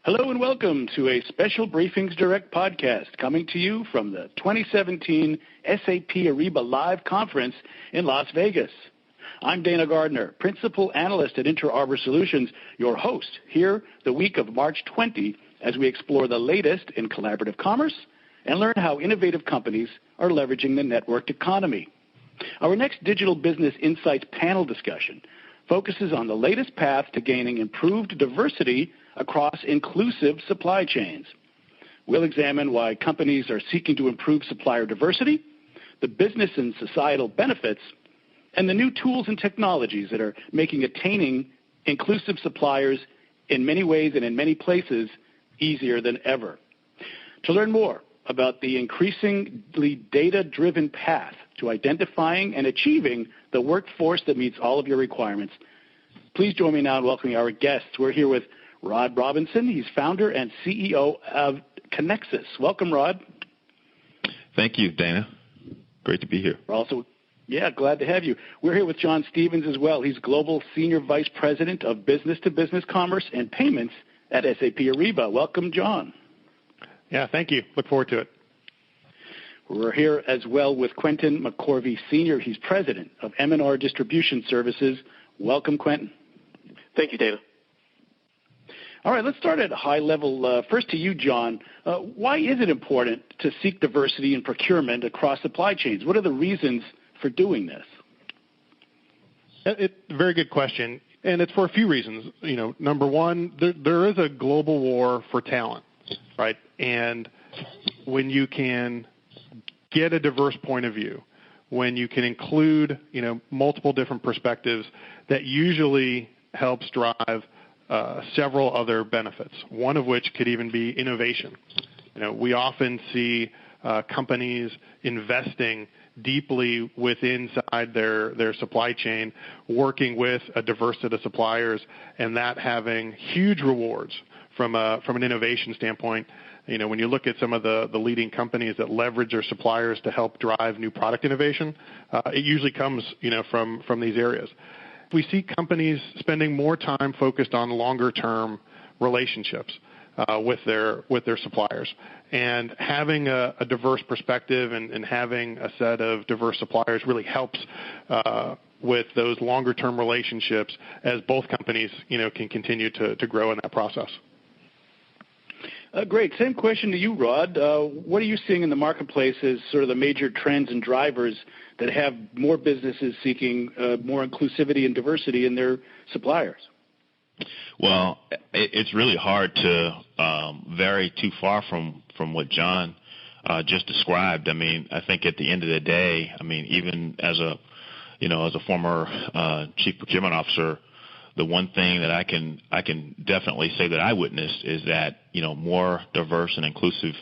Hello and welcome to a special BriefingsDirect podcast coming to you from the 2017 SAP Ariba Live Conference in Las Vegas. I'm Dana Gardner, Principal Analyst at Inter Arbor Solutions, your host here the week of March 20 as we explore the latest in collaborative commerce and learn how innovative companies are leveraging the networked economy. Our next Digital Business Insights panel discussion focuses on the latest path to gaining improved diversity across inclusive supply chains. We'll examine why companies are seeking to improve supplier diversity, the business and societal benefits, and the new tools and technologies that are making attaining inclusive suppliers in many ways and in many places easier than ever. To learn more about the increasingly data-driven path to identifying and achieving the workforce that meets all of your requirements, please join me now in welcoming our guests. We're here with Rod Robinson. He's founder and CEO of ConnXus. Welcome, Rod. Thank you, Dana. Great to be here. We're also, glad to have you. We're here with Jon Stevens as well. He's Global Senior Vice President of Business-to-Business Commerce and Payments at SAP Ariba. Welcome, Jon. Yeah, thank you. Look forward to it. We're here as well with Quentin McCorvey, Senior. He's President of M&R Distribution Services. Welcome, Quentin. Thank you, Dana. All right, let's start at a high level. First to you, Jon. Why is it important to seek diversity in procurement across supply chains? What are the reasons for doing this? Very good question, and it's for a few reasons. Number one, there is a global war for talent, right? And when you can get a diverse point of view, when you can include, multiple different perspectives, that usually helps drive several other benefits, one of which could even be innovation. We often see companies investing deeply inside their supply chain, working with a diverse set of suppliers, and that having huge rewards from an innovation standpoint. When you look at some of the leading companies that leverage their suppliers to help drive new product innovation, it usually comes from these areas. We see companies spending more time focused on longer-term relationships with their suppliers. And having a diverse perspective and having a set of diverse suppliers really helps with those longer-term relationships as both companies can continue to grow in that process. Great. Same question to you, Rod. What are you seeing in the marketplace as sort of the major trends and drivers that have more businesses seeking more inclusivity and diversity in their suppliers? Well, it's really hard to vary too far from what Jon just described. I think at the end of the day, even as a former chief procurement officer, the one thing that I can definitely say that I witnessed is that more diverse and inclusive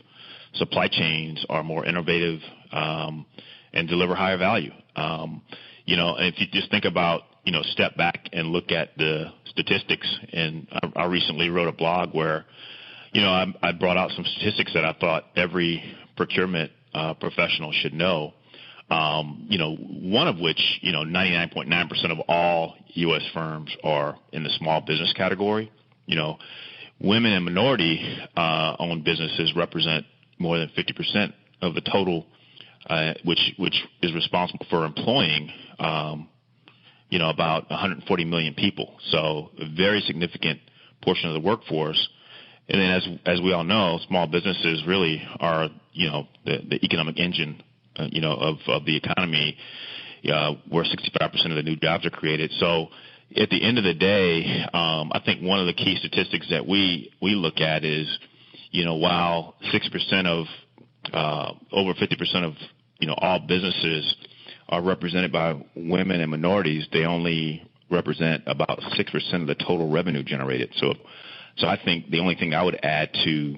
supply chains are more innovative and deliver higher value. And if you just think about step back and look at the statistics, and I recently wrote a blog where I brought out some statistics that I thought every procurement professional should know. One of which, 99.9% of all U.S. firms are in the small business category. Women and minority owned businesses represent more than 50% of the total, which is responsible for employing, about 140 million people. So a very significant portion of the workforce. And then as we all know, small businesses really are, the economic engine of the economy, where 65% of the new jobs are created. So at the end of the day, I think one of the key statistics that we look at is, while 6% of over 50% of all businesses are represented by women and minorities, they only represent about 6% of the total revenue generated. So I think the only thing I would add to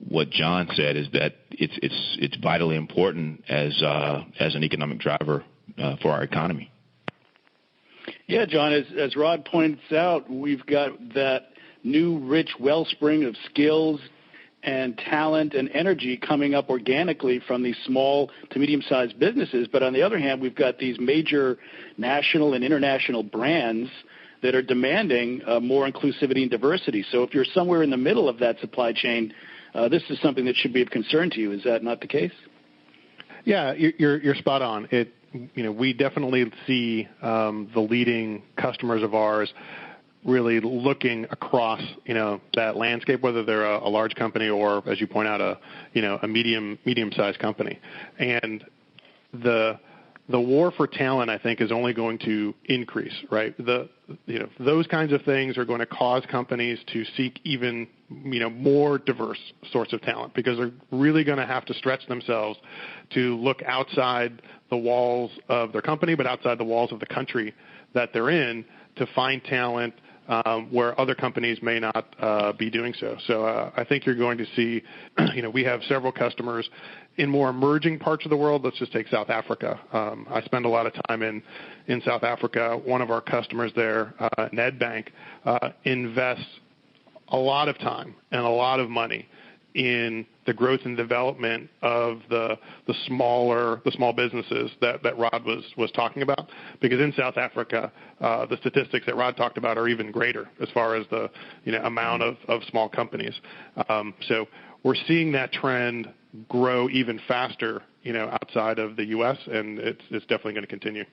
what Jon said is that it's vitally important as an economic driver for our economy. Yeah, Jon, as Rod points out, we've got that new rich wellspring of skills, and talent and energy coming up organically from these small to medium-sized businesses. But on the other hand, we've got these major national and international brands that are demanding more inclusivity and diversity. So if you're somewhere in the middle of that supply chain, this is something that should be of concern to you. Is that not the case? Yeah, you're spot on. We definitely see the leading customers of ours really looking across, that landscape, whether they're a large company or, as you point out, a medium-sized company. And the war for talent, I think, is only going to increase, right? Those kinds of things are going to cause companies to seek even, more diverse sorts of talent, because they're really going to have to stretch themselves to look outside the walls of their company, but outside the walls of the country that they're in, to find talent where other companies may not be doing so. So I think you're going to see, we have several customers in more emerging parts of the world. Let's just take South Africa. I spend a lot of time in South Africa. One of our customers there, Nedbank, invests a lot of time and a lot of money in the growth and development of the small businesses that Rod was talking about, because in South Africa, the statistics that Rod talked about are even greater as far as the amount of small companies. So we're seeing that trend grow even faster, outside of the U.S., and it's definitely going to continue.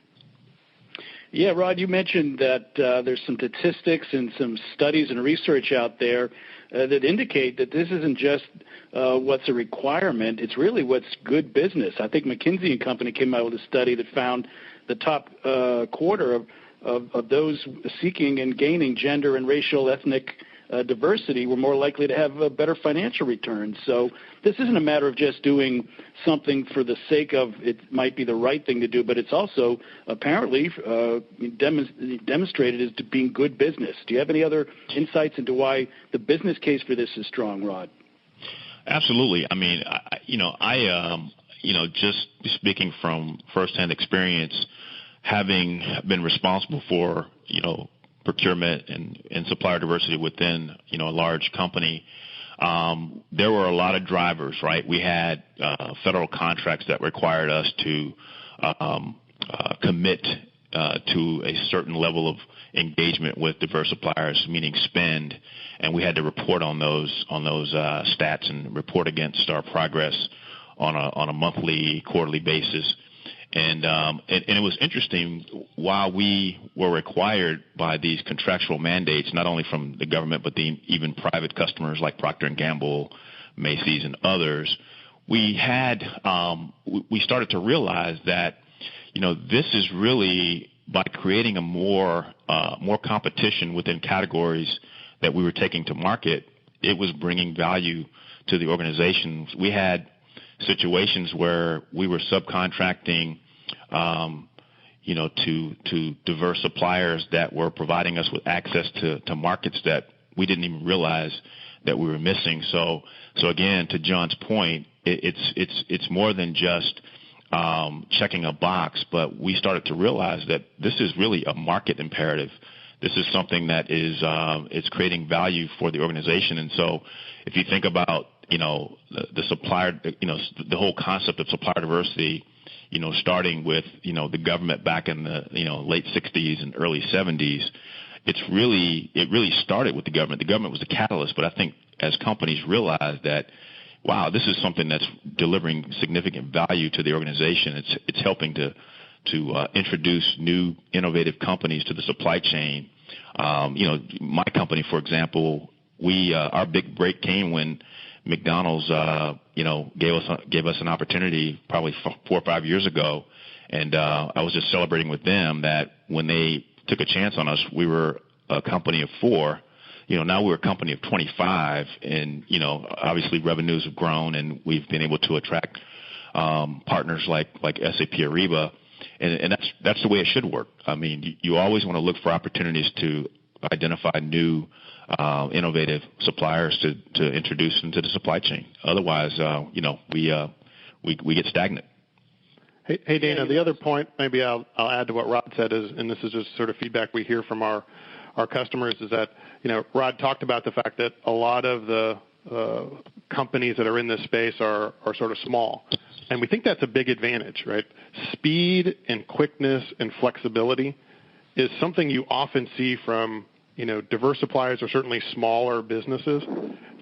Yeah, Rod, you mentioned that there's some statistics and some studies and research out there that indicate that this isn't just what's a requirement, it's really what's good business. I think McKinsey & Company came out with a study that found the top quarter of those seeking and gaining gender and racial ethnic diversity were more likely to have better financial returns. So this isn't a matter of just doing something for the sake of it might be the right thing to do, but it's also apparently demonstrated as being good business. Do you have any other insights into why the business case for this is strong, Rod? Absolutely. I mean, just speaking from firsthand experience, having been responsible for, procurement and supplier diversity within, a large company, there were a lot of drivers, right? We had federal contracts that required us to commit to a certain level of engagement with diverse suppliers, meaning spend, and we had to report on those stats and report against our progress on a monthly, quarterly basis. And it was interesting, while we were required by these contractual mandates, not only from the government, but even private customers like Procter & Gamble, Macy's, and others, we started to realize that, this is really by creating a more competition within categories that we were taking to market, it was bringing value to the organizations. We had situations where we were subcontracting to diverse suppliers that were providing us with access to markets that we didn't even realize that we were missing. So again, to John's point, it's more than just checking a box, but we started to realize that this is really a market imperative. This is something that is it's creating value for the organization. And so if you think about the supplier, the whole concept of supplier diversity, starting with, the government back in the, late 60s and early 70s, it really started with the government. The government was the catalyst, but I think as companies realize that, wow, this is something that's delivering significant value to the organization. It's helping to introduce new innovative companies to the supply chain. My company, for example, our big break came when McDonald's, gave us an opportunity probably 4 or 5 years ago, and I was just celebrating with them that when they took a chance on us, we were a company of 4. Now we're a company of 25, and obviously revenues have grown, and we've been able to attract partners like SAP Ariba, and that's the way it should work. I mean, you always want to look for opportunities to identify new innovative suppliers to introduce into the supply chain. Otherwise, we get stagnant. Hey, Dana, the other point maybe I'll add to what Rod said is, and this is just sort of feedback we hear from our customers, is that, Rod talked about the fact that a lot of the companies that are in this space are sort of small. And we think that's a big advantage, right? Speed and quickness and flexibility is something you often see from, diverse suppliers or certainly smaller businesses.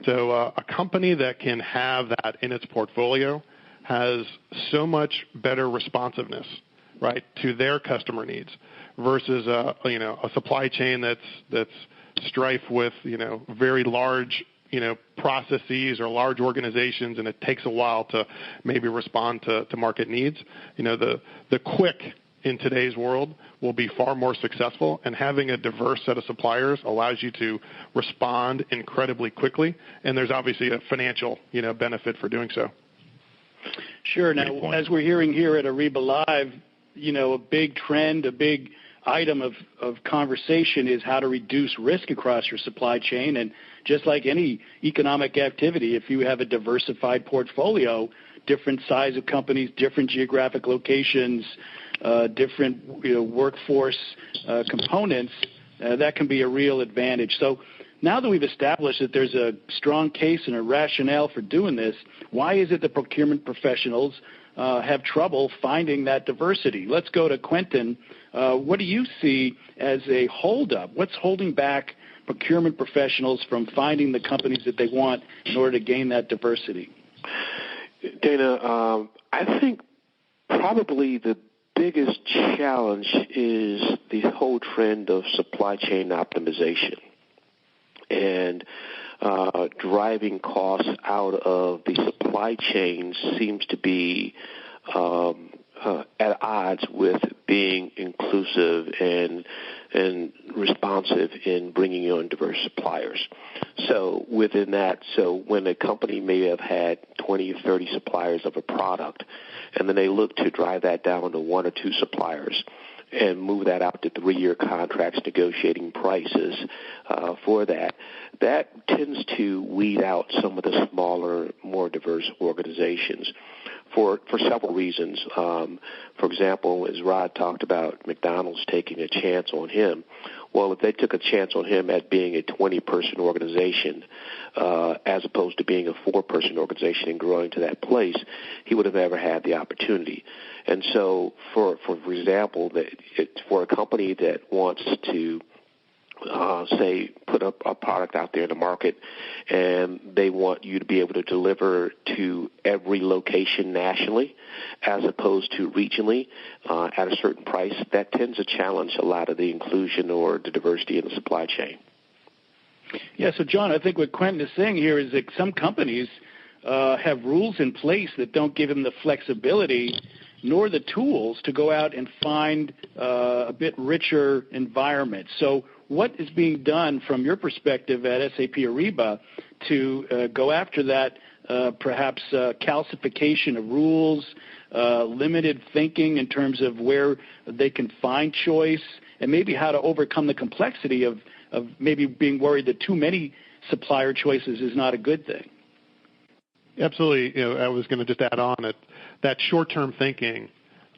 So a company that can have that in its portfolio has so much better responsiveness, right, to their customer needs versus a supply chain that's strife with, very large, processes or large organizations, and it takes a while to maybe respond to market needs. The quick in today's world will be far more successful, and having a diverse set of suppliers allows you to respond incredibly quickly, and there's obviously a financial, benefit for doing so. Sure. Now, as we're hearing here at Ariba Live, a big trend, a big item of conversation is how to reduce risk across your supply chain. And just like any economic activity, if you have a diversified portfolio, different size of companies, different geographic locations, different workforce components, that can be a real advantage. So now that we've established that there's a strong case and a rationale for doing this, why is it that procurement professionals have trouble finding that diversity? Let's go to Quentin. What do you see as a holdup? What's holding back procurement professionals from finding the companies that they want in order to gain that diversity? Dana, I think probably the biggest challenge is the whole trend of supply chain optimization and driving costs out of the supply chain seems to be at odds with being inclusive and responsive in bringing on diverse suppliers. So within that, when a company may have had 20 or 30 suppliers of a product, and then they look to drive that down to one or two suppliers and move that out to 3-year contracts, negotiating prices for that, that tends to weed out some of the smaller, more diverse organizations for several reasons. For example, as Rod talked about McDonald's taking a chance on him, well, if they took a chance on him at being a 20-person organization as opposed to being a 4-person organization and growing to that place, he would have never had the opportunity. And so, for example, for a company that wants to say, put up a product out there in the market, and they want you to be able to deliver to every location nationally as opposed to regionally at a certain price, that tends to challenge a lot of the inclusion or the diversity in the supply chain. Yeah, so John, I think what Quentin is saying here is that some companies have rules in place that don't give them the flexibility nor the tools to go out and find a bit richer environment. So what is being done from your perspective at SAP Ariba to go after that perhaps calcification of rules, limited thinking in terms of where they can find choice, and maybe how to overcome the complexity of maybe being worried that too many supplier choices is not a good thing? Absolutely. I was going to just add on that short-term thinking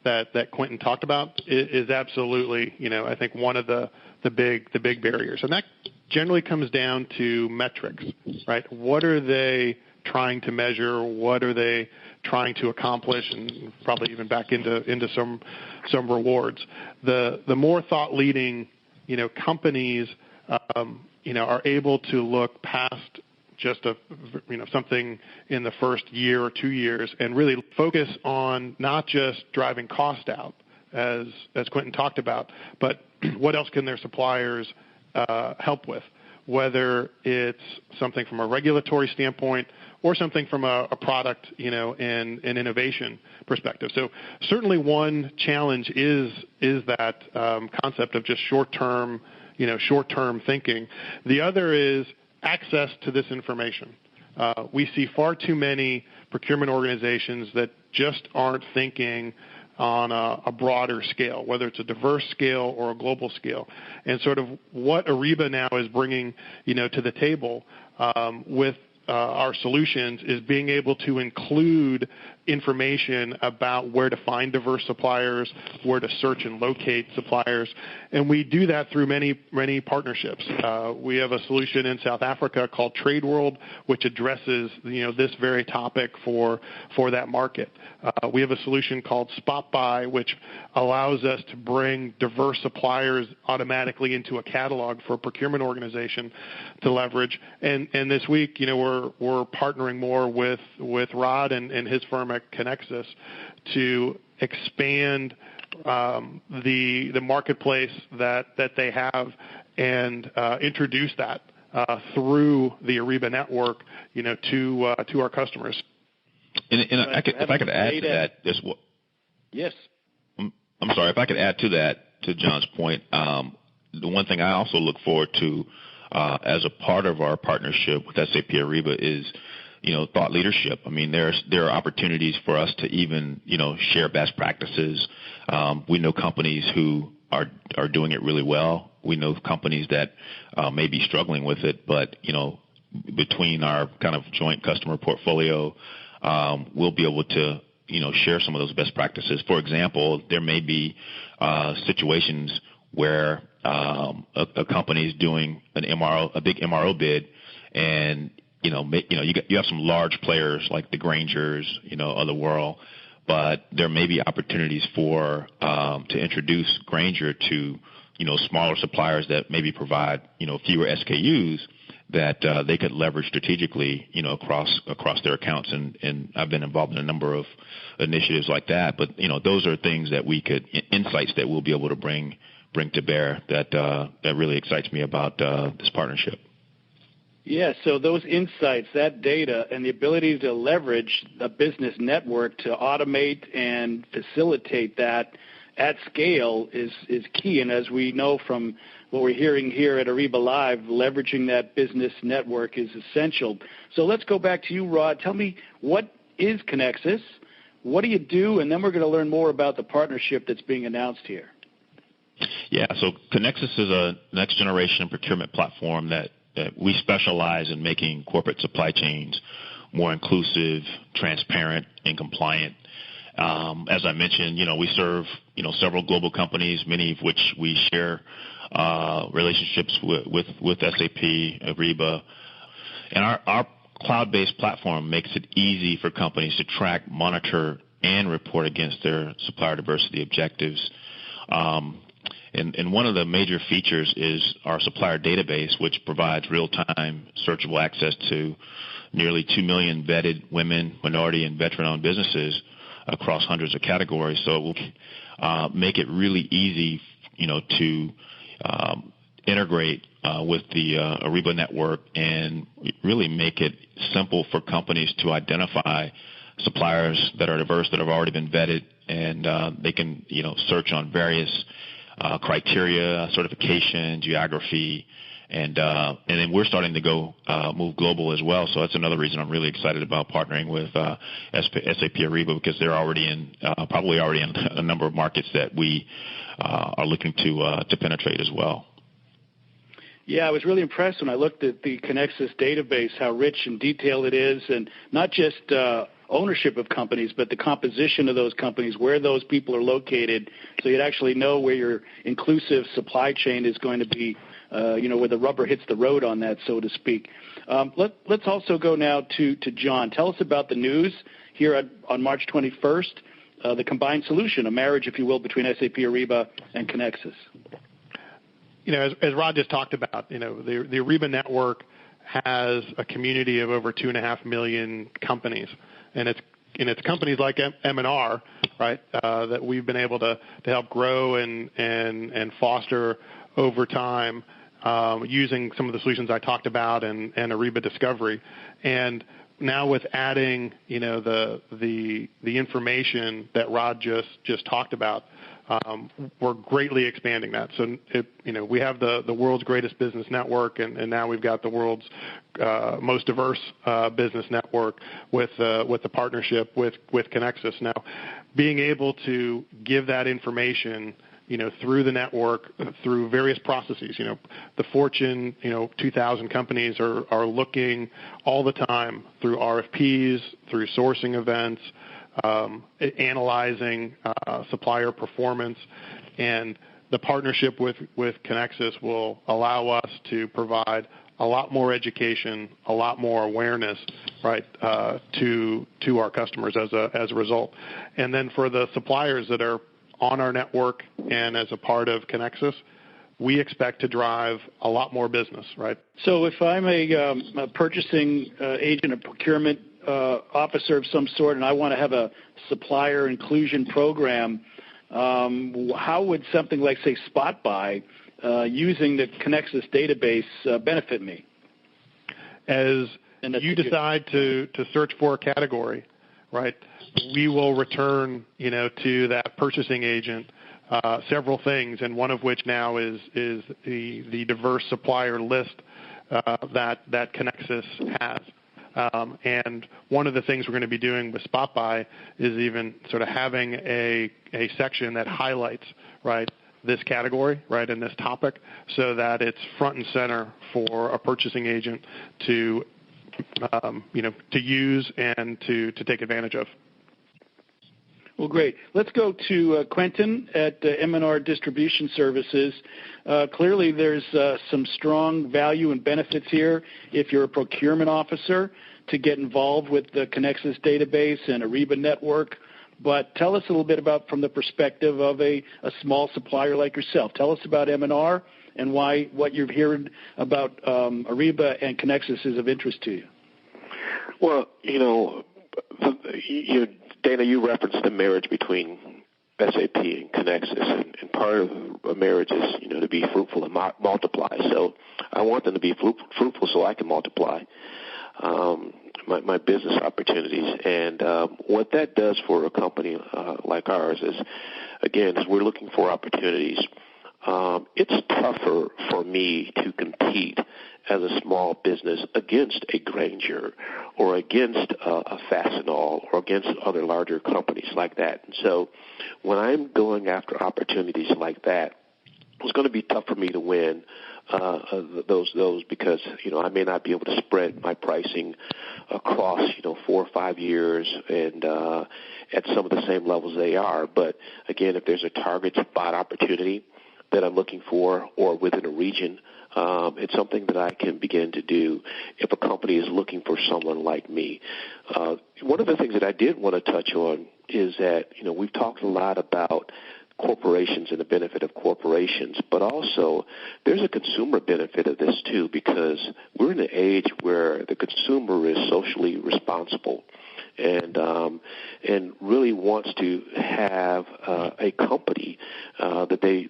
that Quentin talked about is absolutely, I think one of the big barriers. And that generally comes down to metrics, right? What are they trying to measure? What are they trying to accomplish? And probably even back into some rewards. The more thought-leading, companies, are able to look past just something in the first year or 2 years and really focus on not just driving cost out, as Quentin talked about, but what else can their suppliers help with, whether it's something from a regulatory standpoint or something from a product, and innovation perspective. So certainly one challenge is that concept of just short-term thinking. The other is access to this information. We see far too many procurement organizations that just aren't thinking on a broader scale, whether it's a diverse scale or a global scale. And sort of what Ariba now is bringing, to the table with our solutions is being able to include information about where to find diverse suppliers, where to search and locate suppliers, and we do that through many partnerships. We have a solution in South Africa called Trade World, which addresses this very topic for that market. We have a solution called Spot Buy, which allows us to bring diverse suppliers automatically into a catalog for a procurement organization to leverage. And this week, we're partnering more with Rod and his firm at ConnXus to expand the marketplace that they have and introduce that through the Ariba network, to our customers. And if I could add to that, yes. I'm sorry. If I could add to that, to John's point, the one thing I also look forward to as a part of our partnership with SAP Ariba is, thought leadership. I mean, there are opportunities for us to even, share best practices. We know companies who are doing it really well. We know companies that may be struggling with it, but, between our kind of joint customer portfolio, we'll be able to, share some of those best practices. For example, there may be situations where a company is doing a big MRO bid, and you have some large players like the Graingers, of the world, but there may be opportunities to introduce Grainger to smaller suppliers that maybe provide fewer SKUs that they could leverage strategically across their accounts, and I've been involved in a number of initiatives like that. But those are things that insights that we'll be able to bring to bear that really excites me about this partnership. Yeah, so those insights, that data, and the ability to leverage a business network to automate and facilitate that at scale is key. And as we know from what we're hearing here at Ariba Live, leveraging that business network is essential. So let's go back to you, Rod. Tell me, what is ConnXus? What do you do? And then we're going to learn more about the partnership that's being announced here. Yeah, so ConnXus is a next-generation procurement platform that we specialize in making corporate supply chains more inclusive, transparent, and compliant. As I mentioned, we serve, several global companies, many of which we share relationships with SAP Ariba. And our cloud-based platform makes it easy for companies to track, monitor, and report against their supplier diversity objectives. And one of the major features is our supplier database, which provides real-time searchable access to nearly 2 million vetted women, minority, and veteran-owned businesses across hundreds of categories. So it will make it really easy, to integrate with the Ariba network and really make it simple for companies to identify suppliers that are diverse, that have already been vetted, and they can, search on various criteria, certification, geography, and then we're starting to move global as well. So that's another reason I'm really excited about partnering with SAP Ariba, because they're probably already in a number of markets that we are looking to penetrate as well. Yeah, I was really impressed when I looked at the ConnXus database, how rich and detailed it is, and not just ownership of companies, but the composition of those companies, where those people are located, so you'd actually know where your inclusive supply chain is going to be, where the rubber hits the road on that, so to speak. Let's also go now to Jon. Tell us about the news here on March 21st, the combined solution, a marriage, if you will, between SAP Ariba and ConnXus. As Rod just talked about, the Ariba network has a community of over 2.5 million companies, and it's companies like M&R, right, that we've been able to help grow and foster over time, using some of the solutions I talked about and Ariba Discovery. And now with adding, the information that Rod just talked about, we're greatly expanding that. So, we have the world's greatest business network, and now we've got the world's most diverse business network with the partnership with ConnXus. Now, being able to give that information, through the network, through various processes. The Fortune, 2,000 companies are looking all the time through RFPs, through sourcing events, analyzing supplier performance, and the partnership with ConnXus will allow us to provide a lot more education, a lot more awareness, right, to our customers as a result. And then for the suppliers that are on our network and as a part of ConnXus, we expect to drive a lot more business, right? So if I'm a purchasing agent, a procurement officer of some sort, and I want to have a supplier inclusion program, how would something like, say, Spot Buy, using the ConnXus database benefit me? As you decide to search for a category, right, we will return, to that purchasing agent several things, and one of which now is the diverse supplier list that ConnXus has. And one of the things we're going to be doing with Spot Buy is even sort of having a section that highlights, right, this category, right, and this topic, so that it's front and center for a purchasing agent to use and to take advantage of. Well, great. Let's go to Quentin at M&R Distribution Services. Clearly, there's some strong value and benefits here if you're a procurement officer to get involved with the ConnXus database and Ariba network. But tell us a little bit about from the perspective of a small supplier like yourself. Tell us about M&R and why what you're hearing about Ariba and ConnXus is of interest to you. Well, Dana, you referenced the marriage between SAP and ConnXus, and part of a marriage is, to be fruitful and multiply. So I want them to be fruitful so I can multiply my business opportunities. And what that does for a company like ours is, again, as we're looking for opportunities, it's tougher for me to compete as a small business against a Grainger or against a Fastenal or against other larger companies like that. And so when I'm going after opportunities like that, it's going to be tough for me to win those because, I may not be able to spread my pricing across, 4 or 5 years and at some of the same levels they are. But, again, if there's a target spot opportunity that I'm looking for or within a region, it's something that I can begin to do if a company is looking for someone like me. One of the things that I did want to touch on is that, we've talked a lot about corporations and the benefit of corporations, but also there's a consumer benefit of this too, because we're in an age where the consumer is socially responsible and really wants to have a company that they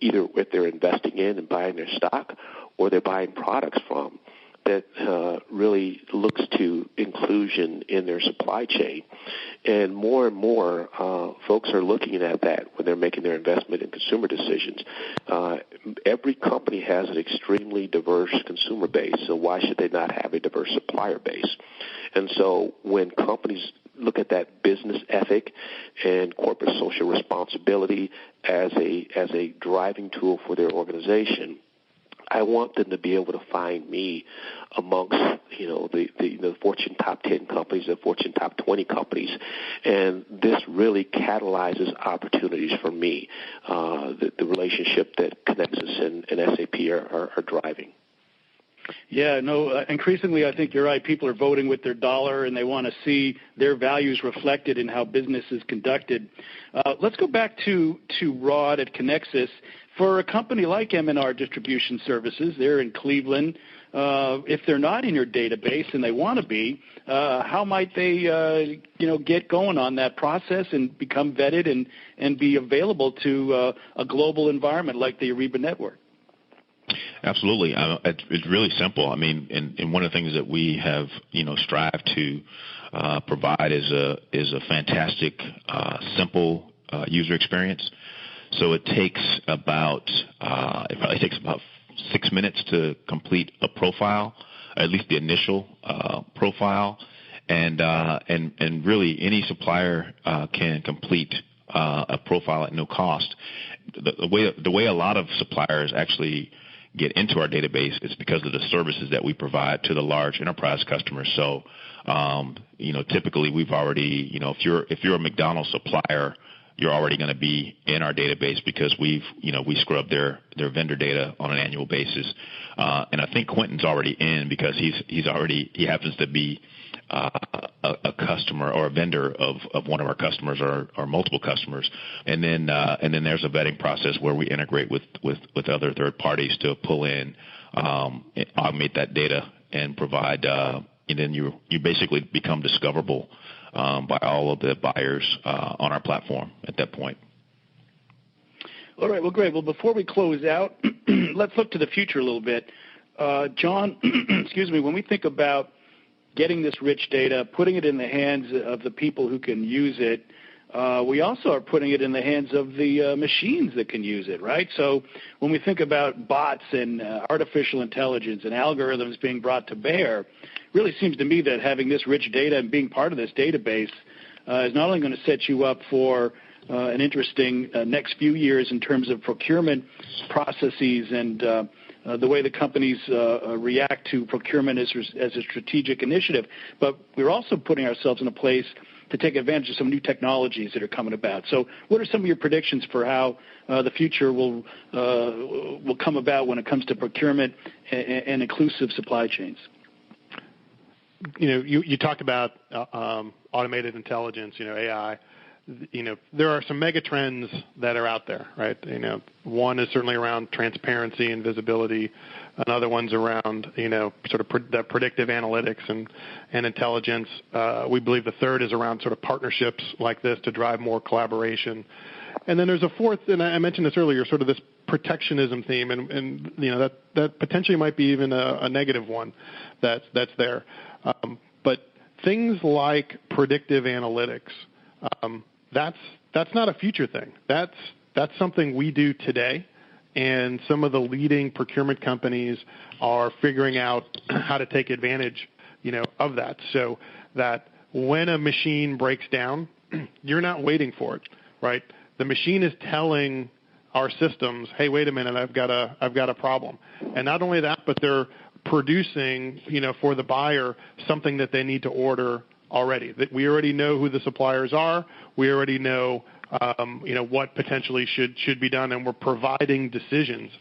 either if they're investing in and buying their stock or they're buying products from that really looks to inclusion in their supply chain. And more folks are looking at that when they're making their investment in consumer decisions. Every company has an extremely diverse consumer base, so why should they not have a diverse supplier base? And so when companies look at that business ethic and corporate social responsibility as a driving tool for their organization, I want them to be able to find me amongst, the Fortune top 10 companies, the Fortune top 20 companies, and this really catalyzes opportunities for me, the relationship that ConnXus and SAP are driving. Yeah, no, increasingly I think you're right. People are voting with their dollar, and they want to see their values reflected in how business is conducted. Let's go back to Rod at ConnXus. For a company like M&R Distribution Services, they're in Cleveland. If they're not in your database and they want to be, how might they, get going on that process and become vetted and be available to a global environment like the Ariba network? Absolutely. It's really simple. I mean, and one of the things that we have, strived to provide is a fantastic, simple user experience. So it probably takes about 6 minutes to complete a profile, at least the initial profile, and really any supplier can complete a profile at no cost. The way a lot of suppliers actually get into our database, it's because of the services that we provide to the large enterprise customers. So, typically we've already, if you're a McDonald's supplier, you're already going to be in our database because we scrub their vendor data on an annual basis. And I think Quentin's already in because he happens to be a customer or a vendor of one of our customers or multiple customers. And then there's a vetting process where we integrate with other third parties to pull in, augment that data and provide, and then you basically become discoverable by all of the buyers on our platform at that point. All right. Well, great. Well, before we close out, let's look to the future a little bit. Jon, excuse me, when we think about getting this rich data, putting it in the hands of the people who can use it, we also are putting it in the hands of the machines that can use it, right? So when we think about bots and artificial intelligence and algorithms being brought to bear, it really seems to me that having this rich data and being part of this database is not only going to set you up for an interesting next few years in terms of procurement processes and the way the companies react to procurement as a strategic initiative, but we're also putting ourselves in a place to take advantage of some new technologies that are coming about. So what are some of your predictions for how the future will come about when it comes to procurement and inclusive supply chains? You talked about automated intelligence, AI. There are some mega trends that are out there, right? One is certainly around transparency and visibility. Another one's around, sort of the predictive analytics and intelligence. We believe the third is around sort of partnerships like this to drive more collaboration. And then there's a fourth, and I mentioned this earlier, sort of this protectionism theme, and that potentially might be even a negative one that's there. But things like predictive analytics, that's not a future thing. That's something we do today, and some of the leading procurement companies are figuring out how to take advantage, of that, so that when a machine breaks down, you're not waiting for it, right? The machine is telling our systems, hey, wait a minute, I've got a problem. And not only that, but they're producing, for the buyer something that they need to order already. That we already know who the suppliers are. We already know, what potentially should be done, and we're providing decisions,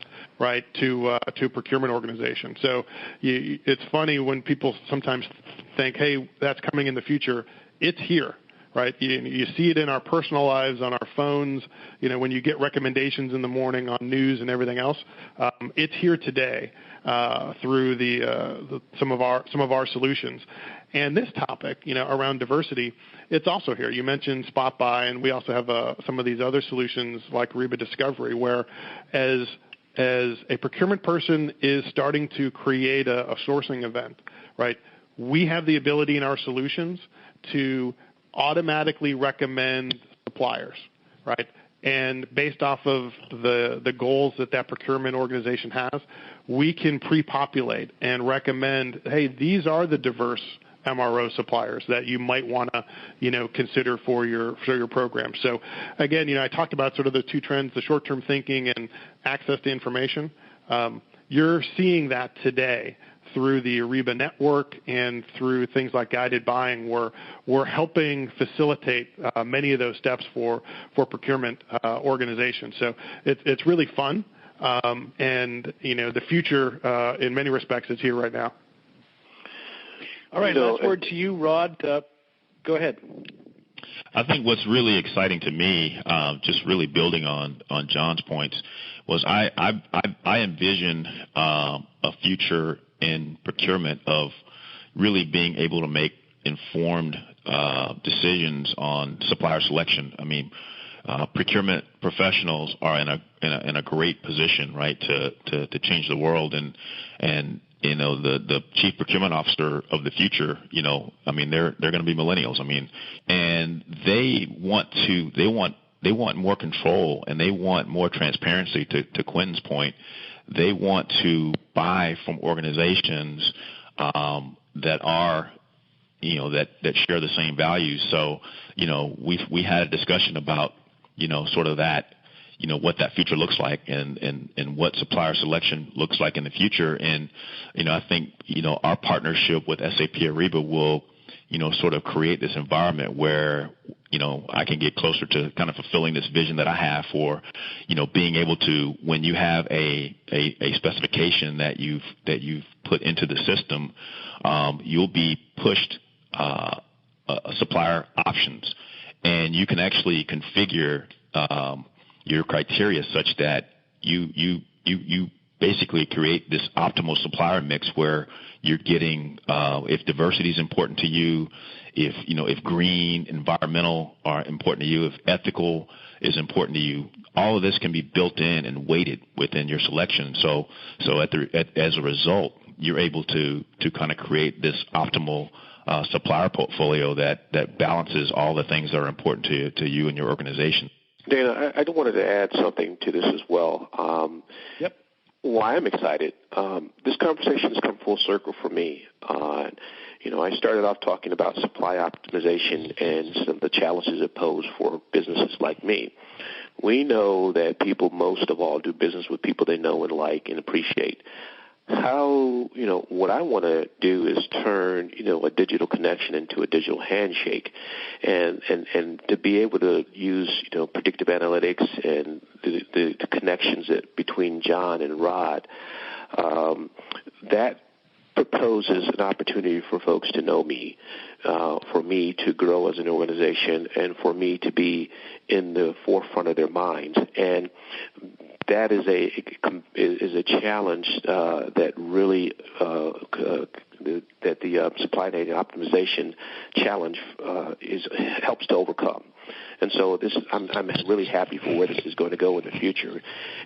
right, to procurement organizations. So it's funny when people sometimes think, hey, that's coming in the future. It's here. Right, you see it in our personal lives, on our phones. When you get recommendations in the morning on news and everything else, it's here today through some of our solutions. And this topic, around diversity, it's also here. You mentioned Spot Buy, and we also have some of these other solutions like Ariba Discovery, where as a procurement person is starting to create a sourcing event, right? We have the ability in our solutions to automatically recommend suppliers, right? And based off of the goals that procurement organization has, we can pre-populate and recommend, hey, these are the diverse MRO suppliers that you might want to, consider for your program. So again, I talked about sort of the two trends, the short-term thinking and access to information. You're seeing that today through the Ariba network and through things like guided buying, where we're helping facilitate many of those steps for procurement organizations. So it's really fun, and the future in many respects is here right now. All right, last word to you, Rod. Go ahead. I think what's really exciting to me, just really building on Jon's points, was I envision a future in procurement of really being able to make informed decisions on supplier selection. I mean, procurement professionals are in a great position, right, to change the world, and the chief procurement officer of the future, they're going to be millennials. And they want more control, and they want more transparency. To Quentin's point, they want to buy from organizations that are, that share the same values. So, we had a discussion about, sort of that, what that future looks like and what supplier selection looks like in the future. And, I think, our partnership with SAP Ariba will, sort of create this environment where, I can get closer to kind of fulfilling this vision that I have for, being able to, when you have a specification that you've put into the system, you'll be pushed supplier options, and you can actually configure your criteria such that you basically create this optimal supplier mix where you're getting, if diversity is important to you, if green, environmental are important to you, if ethical is important to you, all of this can be built in and weighted within your selection. So as a result, you're able to kind of create this optimal supplier portfolio that balances all the things that are important to you and your organization. Dana, I wanted to add something to this as well. Yep. Why I'm excited. This conversation has come full circle for me. I started off talking about supply optimization and some of the challenges it posed for businesses like me. We know that people most of all do business with people they know and like and appreciate. What I want to do is turn, a digital connection into a digital handshake, and to be able to use, predictive analytics and the connections between Jon and Rod, that proposes an opportunity for folks to know me, for me to grow as an organization, and for me to be in the forefront of their minds. And that is a challenge that really that the supply chain optimization challenge helps to overcome. And so I'm really happy for where this is going to go in the future.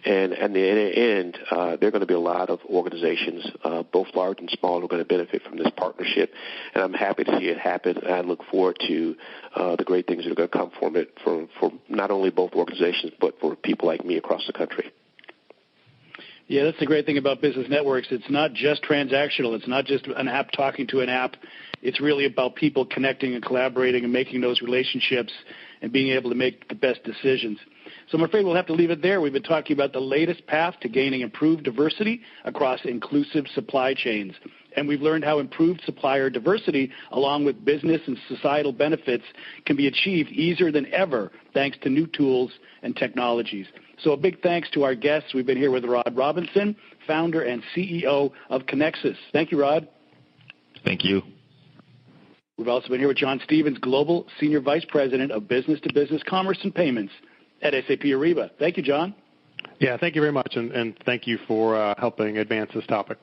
And in the end, there are going to be a lot of organizations, both large and small, who are going to benefit from this partnership. And I'm happy to see it happen. And I look forward to the great things that are going to come from it for not only both organizations, but for people like me across the country. Yeah, that's the great thing about business networks. It's not just transactional. It's not just an app talking to an app. It's really about people connecting and collaborating and making those relationships and being able to make the best decisions. So I'm afraid we'll have to leave it there. We've been talking about the latest path to gaining improved diversity across inclusive supply chains. And we've learned how improved supplier diversity, along with business and societal benefits, can be achieved easier than ever thanks to new tools and technologies. So a big thanks to our guests. We've been here with Rod Robinson, founder and CEO of ConnXus. Thank you, Rod. Thank you. We've also been here with Jon Stevens, Global Senior Vice President of Business-to-Business Commerce and Payments at SAP Ariba. Thank you, Jon. Yeah, thank you very much, and thank you for helping advance this topic.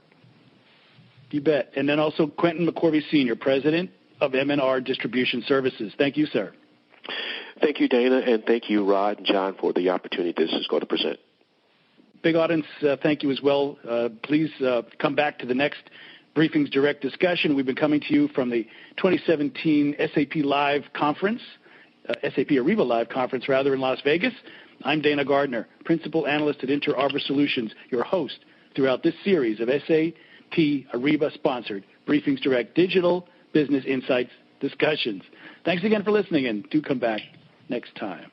You bet. And then also Quentin McCorvey, Senior President of M&R Distribution Services. Thank you, sir. Thank you, Dana, and thank you, Rod and Jon, for the opportunity this is going to present. Big audience, thank you as well. Please come back to the next Briefings Direct discussion. We've been coming to you from the 2017 SAP Live Conference, SAP Ariba Live Conference, in Las Vegas. I'm Dana Gardner, Principal Analyst at Inter Arbor Solutions, your host throughout this series of SAP Ariba-sponsored Briefings Direct Digital Business Insights discussions. Thanks again for listening, and do come back next time.